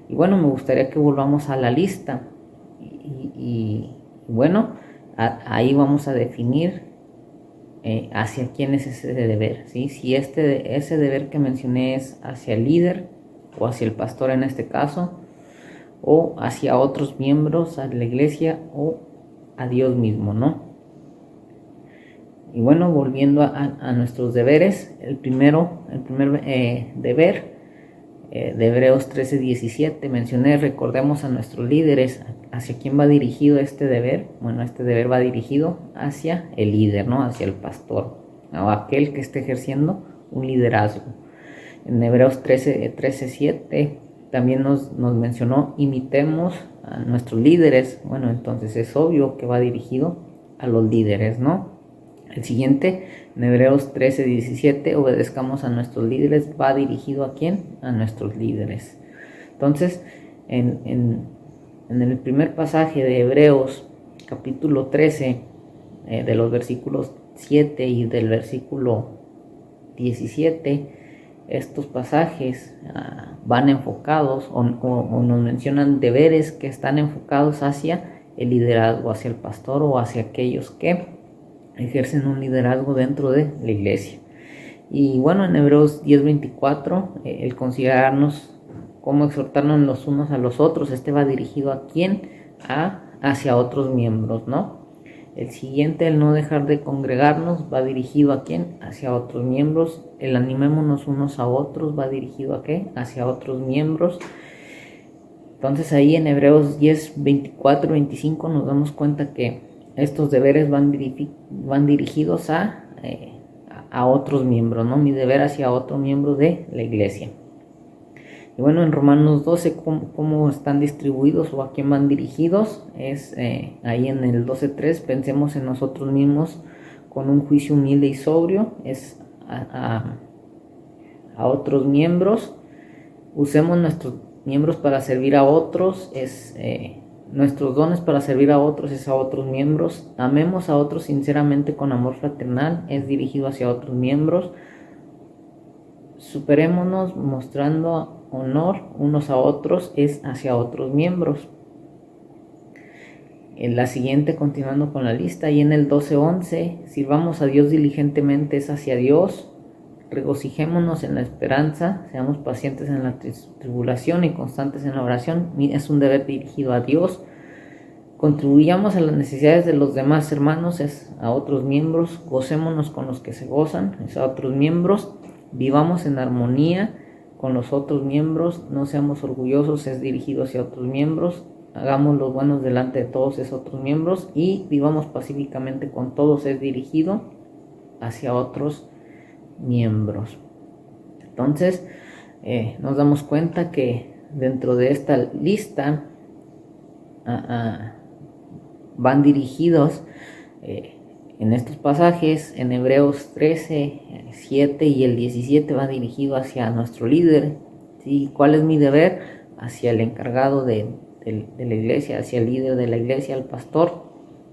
Y bueno, me gustaría que volvamos a la lista y bueno, ahí vamos a definir hacia quién es ese deber, ¿sí? Si ese deber que mencioné es hacia el líder o hacia el pastor en este caso, o hacia otros miembros, a la iglesia o a Dios mismo, ¿no? Y bueno, volviendo a nuestros deberes, el primer deber de Hebreos 13:17 mencioné, recordemos a nuestros líderes. ¿Hacia quién va dirigido este deber? Bueno, este deber va dirigido hacia el líder, ¿no? Hacia el pastor, o aquel que esté ejerciendo un liderazgo. En Hebreos 13:7 también nos mencionó, imitemos a nuestros líderes. Bueno, entonces es obvio que va dirigido a los líderes, ¿no? El siguiente, en Hebreos 13:17, obedezcamos a nuestros líderes, va dirigido ¿a quién? A nuestros líderes. Entonces, en en el primer pasaje de Hebreos capítulo 13, de los versículos 7 y del versículo 17, estos pasajes van enfocados o nos mencionan deberes que están enfocados hacia el liderazgo, hacia el pastor o hacia aquellos que ejercen un liderazgo dentro de la iglesia. Y bueno, en Hebreos 10:24, el considerarnos cómo exhortarnos los unos a los otros, va dirigido a quién, hacia otros miembros, ¿no? El siguiente, el no dejar de congregarnos, va dirigido a quién, hacia otros miembros. El animémonos unos a otros, va dirigido a qué, hacia otros miembros. Entonces ahí en Hebreos 10:24-25 nos damos cuenta que estos deberes van dirigidos a otros miembros, ¿no? Mi deber hacia otro miembro de la iglesia. Y bueno, en Romanos 12, ¿cómo están distribuidos o a quién van dirigidos? Es ahí en el 12:3, pensemos en nosotros mismos con un juicio humilde y sobrio, es a otros miembros. Usemos nuestros miembros para servir a otros, nuestros dones para servir a otros, es a otros miembros. Amemos a otros sinceramente con amor fraternal, es dirigido hacia otros miembros. Superémonos mostrando honor unos a otros, es hacia otros miembros. En la siguiente, continuando con la lista, y en el 12:11, sirvamos a Dios diligentemente, es hacia Dios. Regocijémonos en la esperanza, seamos pacientes en la tribulación y constantes en la oración, es un deber dirigido a Dios. Contribuyamos a las necesidades de los demás hermanos, es a otros miembros. Gocémonos con los que se gozan, es a otros miembros. Vivamos en armonía con los otros miembros, no seamos orgullosos, es dirigido hacia otros miembros. Hagamos los buenos delante de todos, es otros miembros. Y vivamos pacíficamente con todos, es dirigido hacia otros miembros. Entonces nos damos cuenta que dentro de esta lista van dirigidos en estos pasajes. En Hebreos 13, 7 y el 17 va dirigido hacia nuestro líder, ¿sí? ¿Cuál es mi deber? Hacia el encargado de la iglesia, hacia el líder de la iglesia, al pastor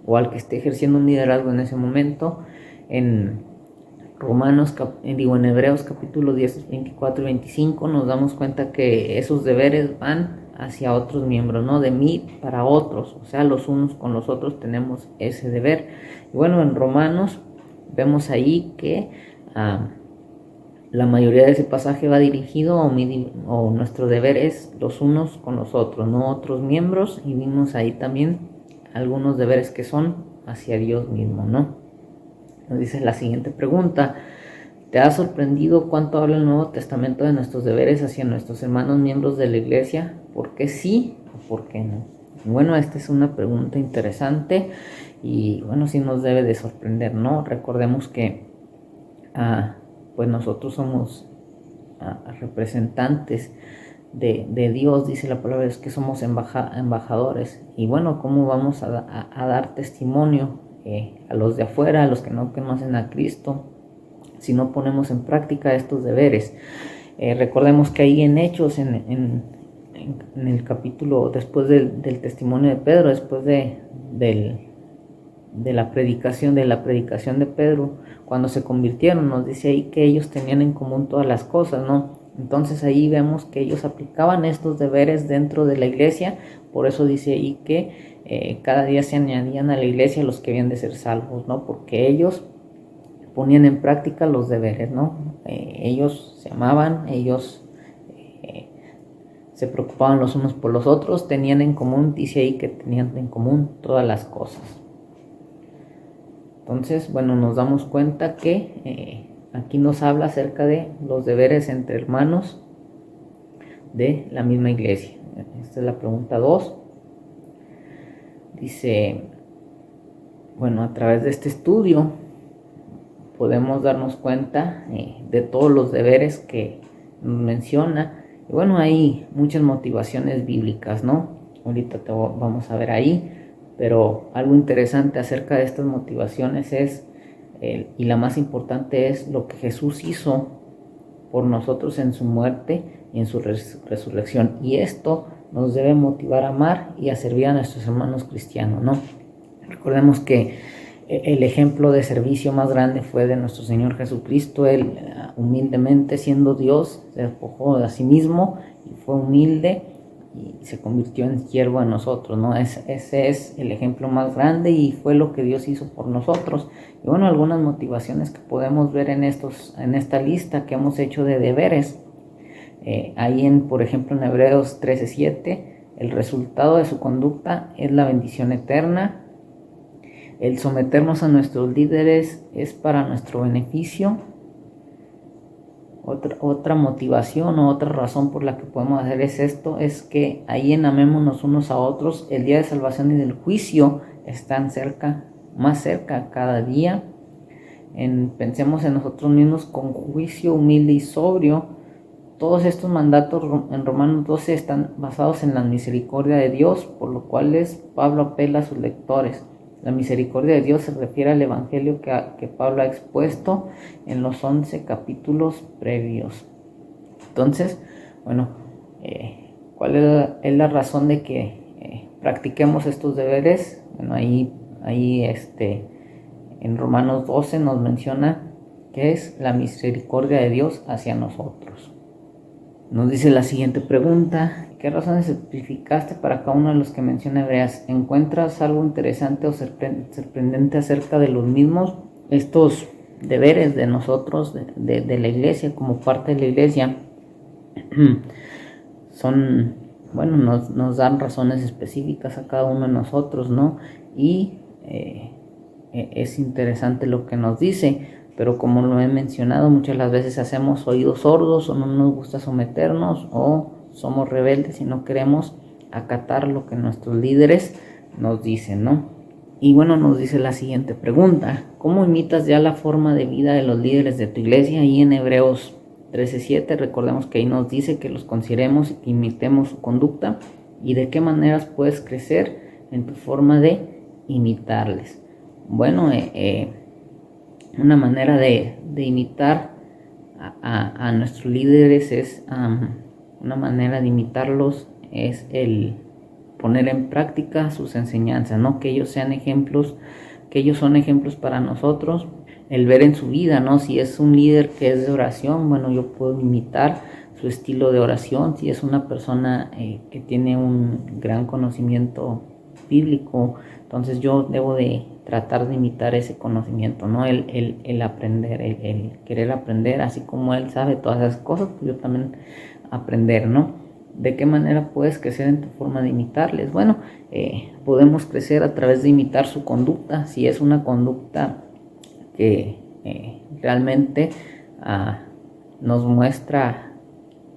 o al que esté ejerciendo un liderazgo en ese momento. En Hebreos capítulo 10, 24 y 25 nos damos cuenta que esos deberes van hacia otros miembros, ¿no? De mí para otros, o sea, los unos con los otros tenemos ese deber. Y bueno, en Romanos vemos ahí que la mayoría de ese pasaje va dirigido o nuestro deber es los unos con los otros, no otros miembros, y vimos ahí también algunos deberes que son hacia Dios mismo, ¿no? Nos dice la siguiente pregunta: ¿te ha sorprendido cuánto habla el Nuevo Testamento de nuestros deberes hacia nuestros hermanos miembros de la iglesia? ¿Por qué sí o por qué no? Bueno, esta es una pregunta interesante y bueno, sí nos debe de sorprender, ¿no? Recordemos que pues nosotros somos representantes de Dios, dice la palabra, es que somos embajadores. Y bueno, ¿cómo vamos a dar testimonio a los de afuera, a los que no conocen a Cristo, si no ponemos en práctica estos deberes? Recordemos que ahí en Hechos, en el capítulo, después del testimonio de Pedro, después de la predicación de Pedro, cuando se convirtieron, nos dice ahí que ellos tenían en común todas las cosas, ¿no? Entonces ahí vemos que ellos aplicaban estos deberes dentro de la iglesia. Por eso dice ahí que cada día se añadían a la iglesia los que habían de ser salvos, ¿no? Porque ellos ponían en práctica los deberes, ¿no? Ellos se amaban, ellos se preocupaban los unos por los otros, tenían en común, dice ahí que tenían en común todas las cosas. Entonces, bueno, nos damos cuenta que aquí nos habla acerca de los deberes entre hermanos de la misma iglesia. Esta es la pregunta 2. Dice, bueno, a través de este estudio podemos darnos cuenta de todos los deberes que nos menciona. Y bueno, hay muchas motivaciones bíblicas, ¿no? Ahorita vamos a ver ahí. Pero algo interesante acerca de estas motivaciones es, y la más importante es lo que Jesús hizo por nosotros en su muerte y en su resurrección. Y esto nos debe motivar a amar y a servir a nuestros hermanos cristianos, ¿no? Recordemos que el ejemplo de servicio más grande fue de nuestro Señor Jesucristo. Él humildemente, siendo Dios, se despojó de sí mismo y fue humilde y se convirtió en siervo de nosotros, ¿no? Ese es el ejemplo más grande y fue lo que Dios hizo por nosotros. Y bueno, algunas motivaciones que podemos ver en esta lista que hemos hecho de deberes. Por ejemplo, en Hebreos 13:7, el resultado de su conducta es la bendición eterna. El someternos a nuestros líderes es para nuestro beneficio. Otra motivación o otra razón por la que podemos hacer es que ahí en amémonos unos a otros. El día de salvación y del juicio están más cerca cada día. Pensemos en nosotros mismos con juicio humilde y sobrio. Todos estos mandatos en Romanos 12 están basados en la misericordia de Dios, por lo cual Pablo apela a sus lectores. La misericordia de Dios se refiere al evangelio que Pablo ha expuesto en los 11 capítulos previos. Entonces, bueno, ¿cuál es la razón de que practiquemos estos deberes? Bueno, ahí en Romanos 12 nos menciona que es la misericordia de Dios hacia nosotros. Nos dice la siguiente pregunta: ¿qué razones simplificaste para cada uno de los que menciona Hebreas? ¿Encuentras algo interesante o sorprendente acerca de los mismos? Estos deberes de nosotros, de la iglesia, como parte de la iglesia, nos dan razones específicas a cada uno de nosotros, ¿no? Y es interesante lo que nos dice. Pero como lo he mencionado, muchas las veces hacemos oídos sordos o no nos gusta someternos o somos rebeldes y no queremos acatar lo que nuestros líderes nos dicen, ¿no? Y bueno, nos dice la siguiente pregunta: ¿cómo imitas ya la forma de vida de los líderes de tu iglesia? Y en Hebreos 13:7 recordemos que ahí nos dice que los consideremos y que imitemos su conducta. ¿Y de qué maneras puedes crecer en tu forma de imitarles? Bueno, una manera de imitar a nuestros líderes una manera de imitarlos es el poner en práctica sus enseñanzas, ¿no? Que ellos son ejemplos para nosotros. El ver en su vida, ¿no? Si es un líder que es de oración, bueno, yo puedo imitar su estilo de oración. Si es una persona que tiene un gran conocimiento bíblico, entonces yo debo de tratar de imitar ese conocimiento, ¿no? El aprender, el querer aprender, así como él sabe todas esas cosas, pues yo también aprender, ¿no? ¿De qué manera puedes crecer en tu forma de imitarles? Bueno, podemos crecer a través de imitar su conducta. Si es una conducta que realmente nos muestra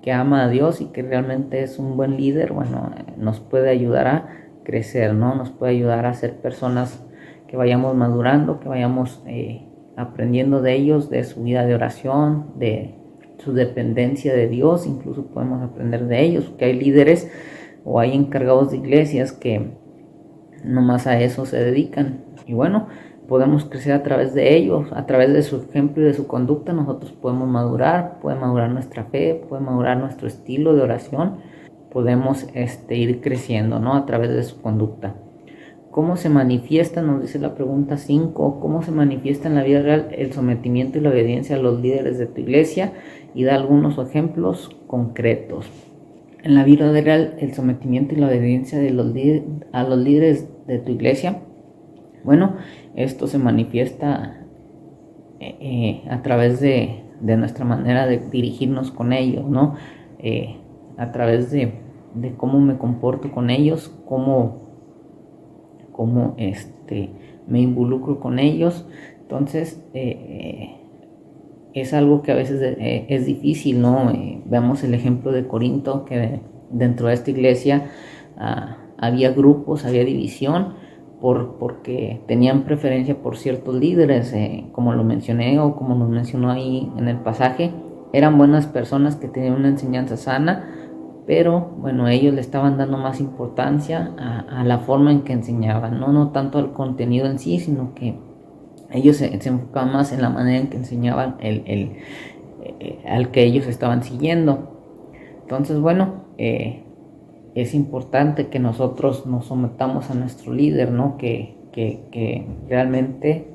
que ama a Dios y que realmente es un buen líder, bueno, nos puede ayudar a crecer, ¿no? Nos puede ayudar a ser personas que vayamos madurando, que vayamos aprendiendo de ellos, de su vida de oración, de su dependencia de Dios. Incluso podemos aprender de ellos, que hay líderes o hay encargados de iglesias que nomás a eso se dedican. Y bueno, podemos crecer a través de ellos, a través de su ejemplo y de su conducta. Nosotros podemos madurar, puede madurar nuestra fe, puede madurar nuestro estilo de oración. Podemos ir creciendo, ¿no? A través de su conducta. ¿Cómo se manifiesta? Nos dice la pregunta 5. ¿Cómo se manifiesta en la vida real el sometimiento y la obediencia a los líderes de tu iglesia? Y da algunos ejemplos concretos. En la vida real, el sometimiento y la obediencia a los líderes de tu iglesia. Bueno, esto se manifiesta a través de nuestra manera de dirigirnos con ellos, ¿no? A través de cómo me comporto con ellos, cómo me involucro con ellos. Entonces es algo que a veces es difícil, ¿no? Vemos el ejemplo de Corinto, que dentro de esta iglesia había grupos, había división porque tenían preferencia por ciertos líderes, como lo mencioné o como nos mencionó ahí en el pasaje. Eran buenas personas que tenían una enseñanza sana, pero bueno, ellos le estaban dando más importancia a la forma en que enseñaban, no tanto al contenido en sí, sino que ellos se enfocaban más en la manera en que enseñaban al que ellos estaban siguiendo. Entonces, bueno, es importante que nosotros nos sometamos a nuestro líder, ¿no? Que realmente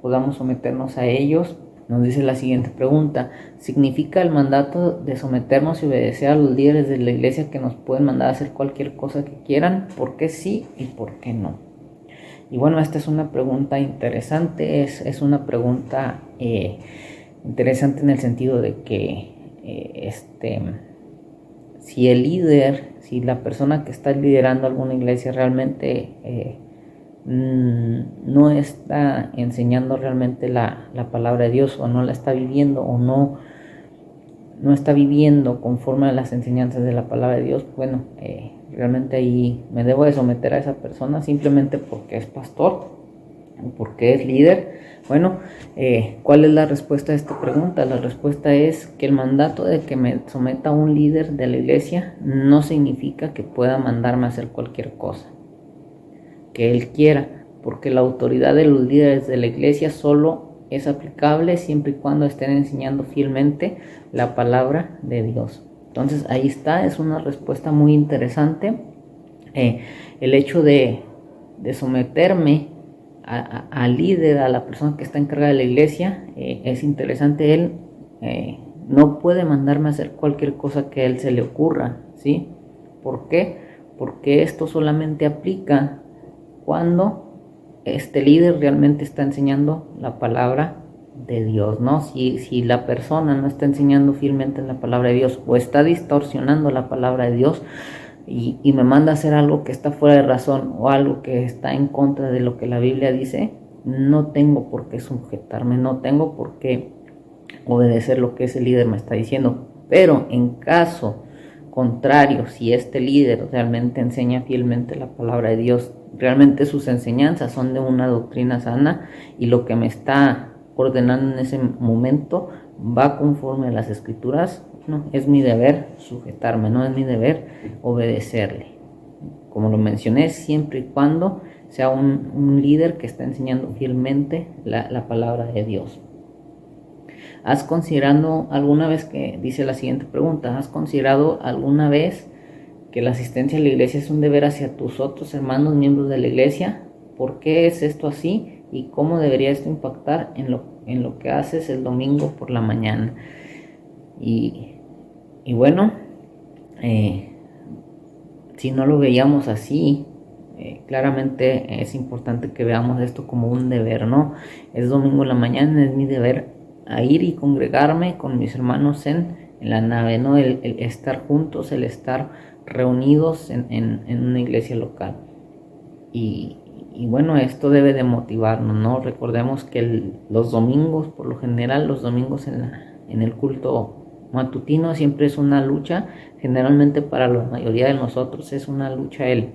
podamos someternos a ellos. Nos dice la siguiente pregunta: ¿significa el mandato de someternos y obedecer a los líderes de la iglesia que nos pueden mandar a hacer cualquier cosa que quieran? ¿Por qué sí y por qué no? Y bueno, esta es una pregunta interesante, es una pregunta interesante en el sentido de que si el líder, si la persona que está liderando alguna iglesia realmente no está enseñando realmente la palabra de Dios, o no la está viviendo, o no está viviendo conforme a las enseñanzas de la palabra de Dios, bueno, realmente ahí me debo de someter a esa persona simplemente porque es pastor o porque es líder. Bueno, ¿cuál es la respuesta a esta pregunta? La respuesta es que el mandato de que me someta a un líder de la iglesia no significa que pueda mandarme a hacer cualquier cosa que él quiera, porque la autoridad de los líderes de la iglesia solo es aplicable siempre y cuando estén enseñando fielmente la palabra de Dios. Entonces ahí está, es una respuesta muy interesante. El hecho de someterme al líder, a la persona que está encargada de la iglesia, es interesante. Él no puede mandarme a hacer cualquier cosa que a él se le ocurra, ¿sí? ¿Por qué? Porque esto solamente aplica cuando este líder realmente está enseñando la palabra de Dios, ¿no? Si la persona no está enseñando fielmente la palabra de Dios, o está distorsionando la palabra de Dios y me manda a hacer algo que está fuera de razón, o algo que está en contra de lo que la Biblia dice, no tengo por qué sujetarme, no tengo por qué obedecer lo que ese líder me está diciendo. Pero en caso contrario, si este líder realmente enseña fielmente la palabra de Dios, realmente sus enseñanzas son de una doctrina sana, y lo que me está ordenando en ese momento va conforme a las escrituras, no, es mi deber sujetarme, no es mi deber obedecerle. Como lo mencioné, siempre y cuando sea un líder que está enseñando fielmente la palabra de Dios. ¿Has considerado alguna vez, que dice la siguiente pregunta, has considerado alguna vez que la asistencia a la iglesia es un deber hacia tus otros hermanos miembros de la iglesia? ¿Por qué es esto así? ¿Y cómo debería esto impactar en lo que haces el domingo por la mañana? Y bueno, si no lo veíamos así, claramente es importante que veamos esto como un deber, ¿no? Es domingo en la mañana, es mi deber a ir y congregarme con mis hermanos en la nave, ¿no? El estar juntos, el estar reunidos en una iglesia local. Y bueno, esto debe de motivarnos, ¿no? Recordemos que los domingos, por lo general, los domingos en el culto matutino siempre es una lucha. Generalmente para la mayoría de nosotros es una lucha el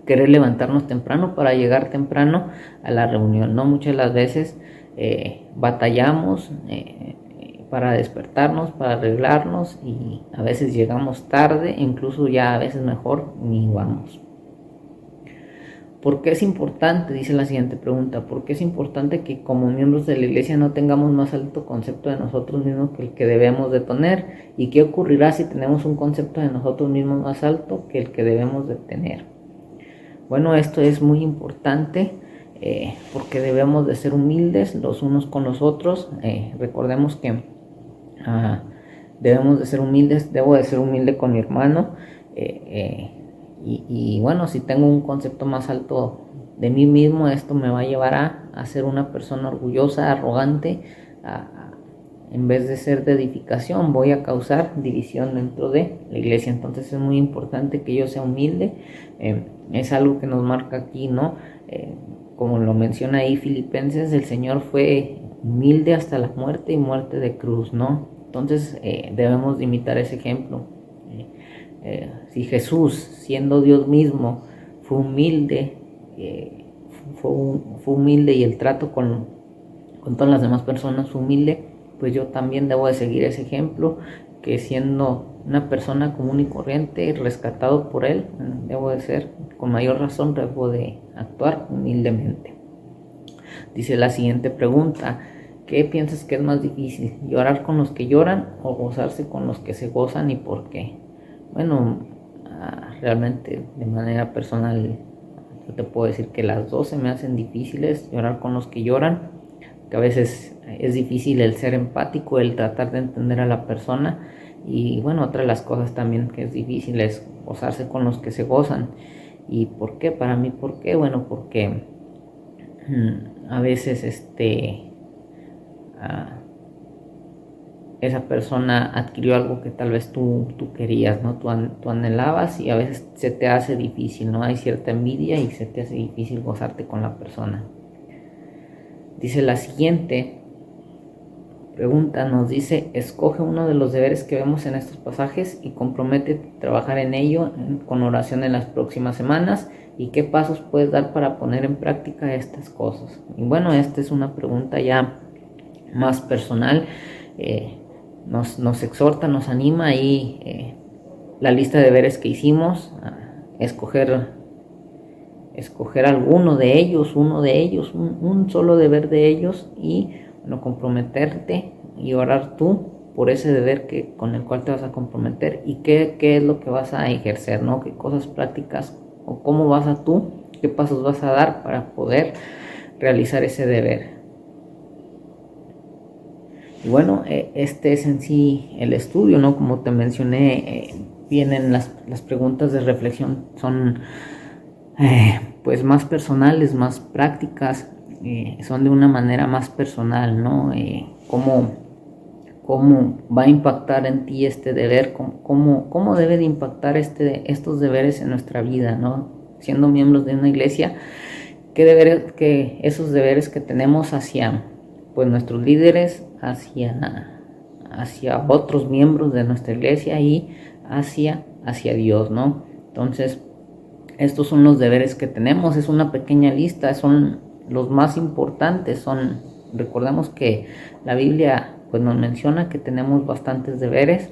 querer levantarnos temprano para llegar temprano a la reunión, ¿no? Muchas de las veces batallamos para despertarnos, para arreglarnos, y a veces llegamos tarde, incluso ya a veces mejor ni vamos. ¿Por qué es importante? Dice la siguiente pregunta. ¿Por qué es importante que como miembros de la iglesia no tengamos más alto concepto de nosotros mismos que el que debemos de tener? ¿Y qué ocurrirá si tenemos un concepto de nosotros mismos más alto que el que debemos de tener? Bueno, esto es muy importante porque debemos de ser humildes los unos con los otros. Recordemos que debemos de ser humildes, debo de ser humilde con mi hermano. Y bueno, si tengo un concepto más alto de mí mismo, esto me va a llevar a ser una persona orgullosa, arrogante. En vez de ser de edificación, voy a causar división dentro de la iglesia. Entonces es muy importante que yo sea humilde. Es algo que nos marca aquí, ¿no? Como lo menciona ahí Filipenses, el Señor fue humilde hasta la muerte, y muerte de cruz, ¿no? Entonces debemos de imitar ese ejemplo. Si Jesús, siendo Dios mismo, fue humilde, fue humilde, y el trato con todas las demás personas fue humilde, pues yo también debo de seguir ese ejemplo, que siendo una persona común y corriente, rescatado por Él, debo de ser, con mayor razón, debo de actuar humildemente. Dice la siguiente pregunta: ¿qué piensas que es más difícil? ¿Llorar con los que lloran o gozarse con los que se gozan, y por qué? Bueno, realmente de manera personal yo te puedo decir que las dos se me hacen difíciles, llorar con los que lloran, que a veces es difícil el ser empático, el tratar de entender a la persona, y bueno, otra de las cosas también que es difícil es gozarse con los que se gozan. ¿Y por qué? Para mí, ¿por qué? Bueno, porque a veces ah, esa persona adquirió algo que tal vez tú querías, ¿no? Tú anhelabas, y a veces se te hace difícil, ¿no? Hay cierta envidia y se te hace difícil gozarte con la persona. Dice la siguiente pregunta, nos dice: escoge uno de los deberes que vemos en estos pasajes y comprométete a trabajar en ello con oración en las próximas semanas. ¿Y qué pasos puedes dar para poner en práctica estas cosas? Y bueno, esta es una pregunta ya más personal. Nos exhorta, nos anima, y la lista de deberes que hicimos, escoger alguno de ellos, un solo deber de ellos, y bueno, comprometerte y orar tú por ese deber con el cual te vas a comprometer, y qué es lo que vas a ejercer, ¿no? Qué cosas prácticas o cómo vas a qué pasos vas a dar para poder realizar ese deber. Y bueno, este es en sí el estudio, ¿no? Como te mencioné, vienen las preguntas de reflexión, son pues más personales, más prácticas, son de una manera más personal, ¿no? ¿Cómo va a impactar en ti este deber? ¿Cómo debe de impactar estos deberes en nuestra vida, ¿no? Siendo miembros de una iglesia, que esos deberes que tenemos hacia pues nuestros líderes, hacia otros miembros de nuestra iglesia, y hacia Dios, ¿no? Entonces, estos son los deberes que tenemos, es una pequeña lista, son los más importantes, recordemos que la Biblia pues nos menciona que tenemos bastantes deberes,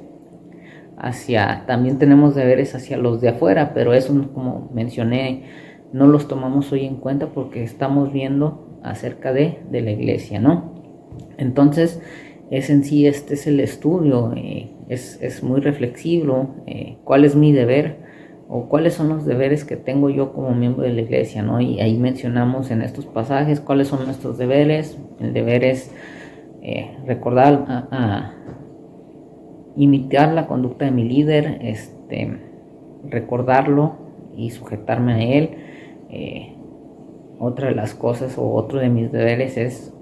también tenemos deberes hacia los de afuera, pero eso, como mencioné, no los tomamos hoy en cuenta porque estamos viendo acerca de la iglesia, ¿no? Entonces, este es el estudio, es muy reflexivo, ¿cuál es mi deber? O cuáles son los deberes que tengo yo como miembro de la iglesia, ¿no? Y ahí mencionamos en estos pasajes cuáles son nuestros deberes. El deber es recordar a imitar la conducta de mi líder, recordarlo y sujetarme a él. Otra de las cosas, o otro de mis deberes, es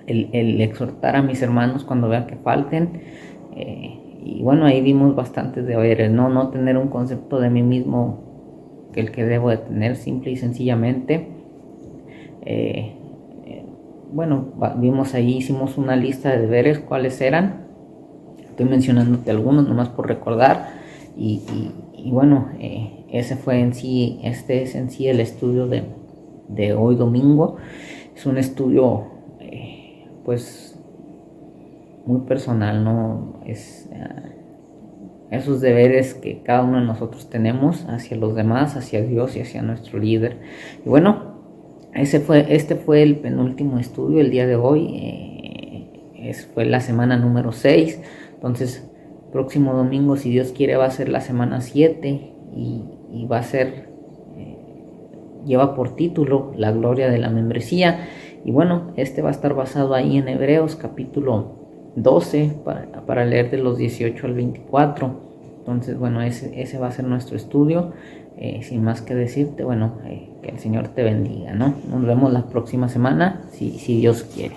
el exhortar a mis hermanos cuando vea que falten. Y bueno, ahí vimos bastantes deberes, no tener un concepto de mí mismo que el que debo de tener, simple y sencillamente. Bueno, vimos ahí, hicimos una lista de deberes, cuáles eran. Estoy mencionándote algunos nomás por recordar. Y bueno, ese fue en sí, este es en sí el estudio de hoy domingo. Es un estudio pues muy personal, ¿no? Es esos deberes que cada uno de nosotros tenemos hacia los demás, hacia Dios y hacia nuestro líder. Y bueno, este fue el penúltimo estudio el día de hoy. Fue la semana número 6. Entonces, próximo domingo, si Dios quiere, va a ser la semana 7, y va a ser, lleva por título La gloria de la membresía. Y bueno, va a estar basado ahí en Hebreos capítulo 12 para leer de los 18 al 24. Entonces, bueno, ese va a ser nuestro estudio. Sin más que decirte, bueno, que el Señor te bendiga, ¿no? Nos vemos la próxima semana, si Dios quiere.